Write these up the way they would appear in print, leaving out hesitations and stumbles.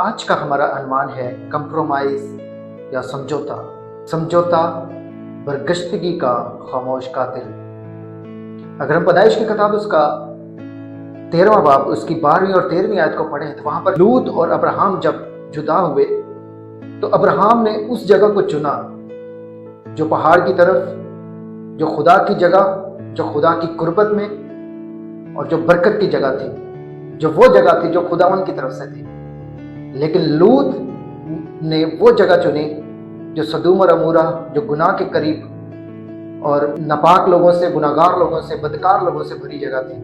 آج کا ہمارا عنوان ہے کمپرومائز یا سمجھوتا۔ سمجھوتا برگشتگی کا خاموش قاتل۔ اگر ہم پیدائش کی کتاب اس کا 13واں باب اس کی 12ویں اور 13ویں آیت کو پڑھیں تو وہاں پر لوط اور ابراہیم جب جدا ہوئے تو ابراہیم نے اس جگہ کو چنا جو پہاڑ کی طرف، جو خدا کی جگہ، جو خدا کی قربت میں اور جو برکت کی جگہ تھی، جو وہ جگہ تھی جو خداوند کی طرف سے تھی۔ لیکن لوط نے وہ جگہ چنی جو سدوم اور عمورہ، جو گناہ کے قریب اور ناپاک لوگوں سے، گناہگار لوگوں سے، بدکار لوگوں سے بھری جگہ تھی۔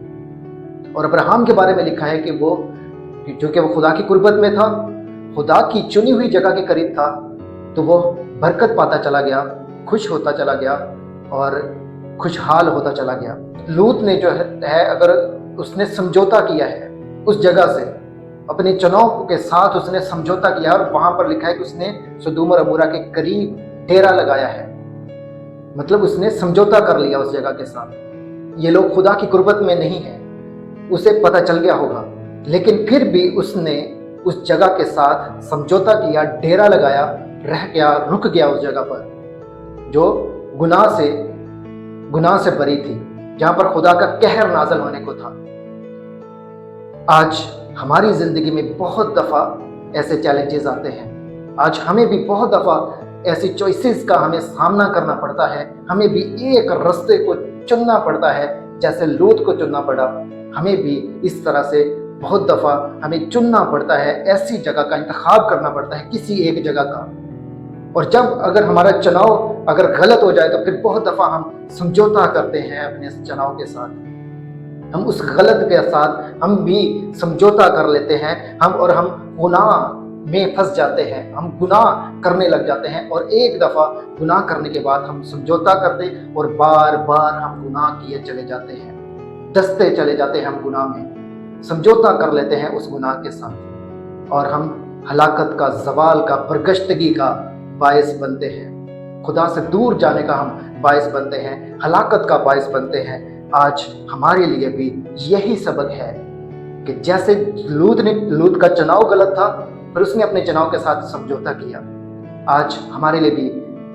اور ابراہیم کے بارے میں لکھا ہے کہ وہ چونکہ وہ خدا کی قربت میں تھا، خدا کی چنی ہوئی جگہ کے قریب تھا، تو وہ برکت پاتا چلا گیا، خوش ہوتا چلا گیا اور خوشحال ہوتا چلا گیا۔ لوط نے جو ہے اگر اس نے سمجھوتا کیا ہے اس جگہ سے، اپنے چناؤ کے ساتھ اس نے سمجھوتا کیا، اور وہاں پر لکھا ہے کہ اس نے سدوم اور عمورہ کے قریب ڈیرا لگایا ہے، مطلب اس نے سمجھوتا کر لیا اس جگہ کے ساتھ۔ یہ لوگ خدا کی قربت میں نہیں ہیں، اسے پتہ چل گیا ہوگا، لیکن پھر بھی اس نے اس جگہ کے ساتھ سمجھوتا کیا، ڈیرا لگایا، رہ گیا، رک گیا اس جگہ پر جو گناہ سے بری تھی، جہاں پر خدا کا قہر نازل ہونے کو تھا۔ آج ہماری زندگی میں بہت دفعہ ایسے چیلنجز آتے ہیں، آج ہمیں بھی بہت دفعہ ایسی چوائسز کا ہمیں سامنا کرنا پڑتا ہے، ہمیں بھی ایک رستے کو چننا پڑتا ہے جیسے لوط کو چننا پڑا۔ ہمیں بھی اس طرح سے بہت دفعہ ہمیں چننا پڑتا ہے، ایسی جگہ کا انتخاب کرنا پڑتا ہے، کسی ایک جگہ کا۔ اور جب اگر ہمارا چناؤ اگر غلط ہو جائے تو پھر بہت دفعہ ہم سمجھوتا کرتے ہیں اپنے چناؤ کے ساتھ، ہم اس غلط کے ساتھ ہم بھی سمجھوتا کر لیتے ہیں، ہم گناہ میں پھنس جاتے ہیں، ہم گناہ کرنے لگ جاتے ہیں، اور ایک دفعہ گناہ کرنے کے بعد ہم سمجھوتا کرتے اور بار بار ہم گناہ کیے چلے جاتے ہیں، دستے چلے جاتے ہیں، ہم گناہ میں سمجھوتا کر لیتے ہیں اس گناہ کے ساتھ، اور ہم ہلاکت کا، زوال کا، برگشتگی کا باعث بنتے ہیں، خدا سے دور جانے کا ہم باعث بنتے ہیں، ہلاکت کا باعث بنتے ہیں۔ آج ہمارے لیے بھی یہی سبق ہے کہ جیسے لوط کا چناؤ غلط تھا، پھر اس نے اپنے چناؤ کے ساتھ سمجھوتا کیا، آج ہمارے لیے بھی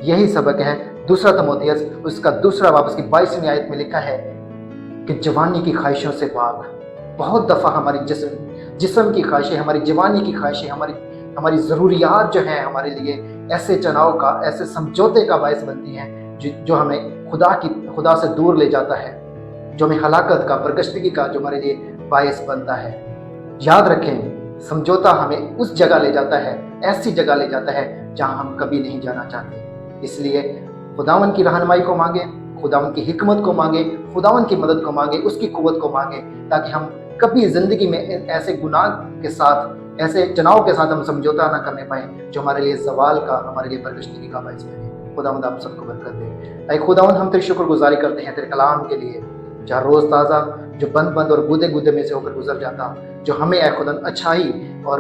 یہی سبق ہے۔ دوسرا تموتھیوس اس کا 2 باب اس کی 22ویں آیت میں لکھا ہے کہ جوانی کی خواہشوں سے بھاگ۔ بہت دفعہ ہماری جسم کی خواہشیں، ہماری جوانی کی خواہشیں، ہماری ضروریات جو ہیں ہمارے لیے ایسے چناؤ کا، ایسے سمجھوتے کا باعث بنتی ہیں جو ہمیں خدا سے دور لے جاتا ہے، جو ہمیں ہلاکت کا، برگشتگی کا جو ہمارے لیے باعث بنتا ہے۔ یاد رکھیں، سمجھوتا ہمیں اس جگہ لے جاتا ہے، ایسی جگہ لے جاتا ہے جہاں ہم کبھی نہیں جانا چاہتے۔ اس لیے خداوند کی رہنمائی کو مانگیں، خداوند کی حکمت کو مانگیں، خداوند کی مدد کو مانگیں، اس کی قوت کو مانگیں، تاکہ ہم کبھی زندگی میں ایسے گناہ کے ساتھ، ایسے چناؤ کے ساتھ ہم سمجھوتا نہ کرنے پائیں جو ہمارے لیے زوال کا، ہمارے لیے برگشتگی کا باعث بنے۔ خداوند آپ سب کو برکت دے۔ اے خداوند، ہم تیری شکر گزاری کرتے ہیں تیرے کلام کے لیے، جہاں روز تازہ جو بند اور گودے میں سے ہو کر گزر جاتا، جو ہمیں اے خداوند اچھائی اور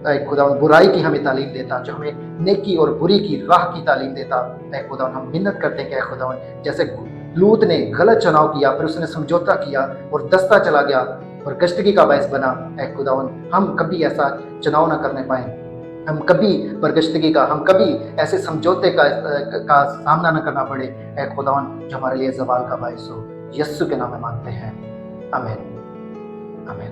اے خداوند برائی کی ہمیں تعلیم دیتا، جو ہمیں نیکی اور بری کی راہ کی تعلیم دیتا۔ اے خداوند، ہم منت کرتے ہیں کہ اے خداوند، جیسے لوط نے غلط چناؤ کیا، پھر اس نے سمجھوتا کیا اور دستہ چلا گیا اور برگشتگی کا باعث بنا، اے خداوند ہم کبھی ایسا چناؤ نہ کرنے پائیں، ہم کبھی برگشتگی کا، ہم کبھی ایسے سمجھوتے کا سامنا نہ کرنا پڑے، اے خداوند، جو ہمارے لیے زوال کا باعث ہو۔ یسوع کے نام میں مانگتے ہیں، آمین، آمین۔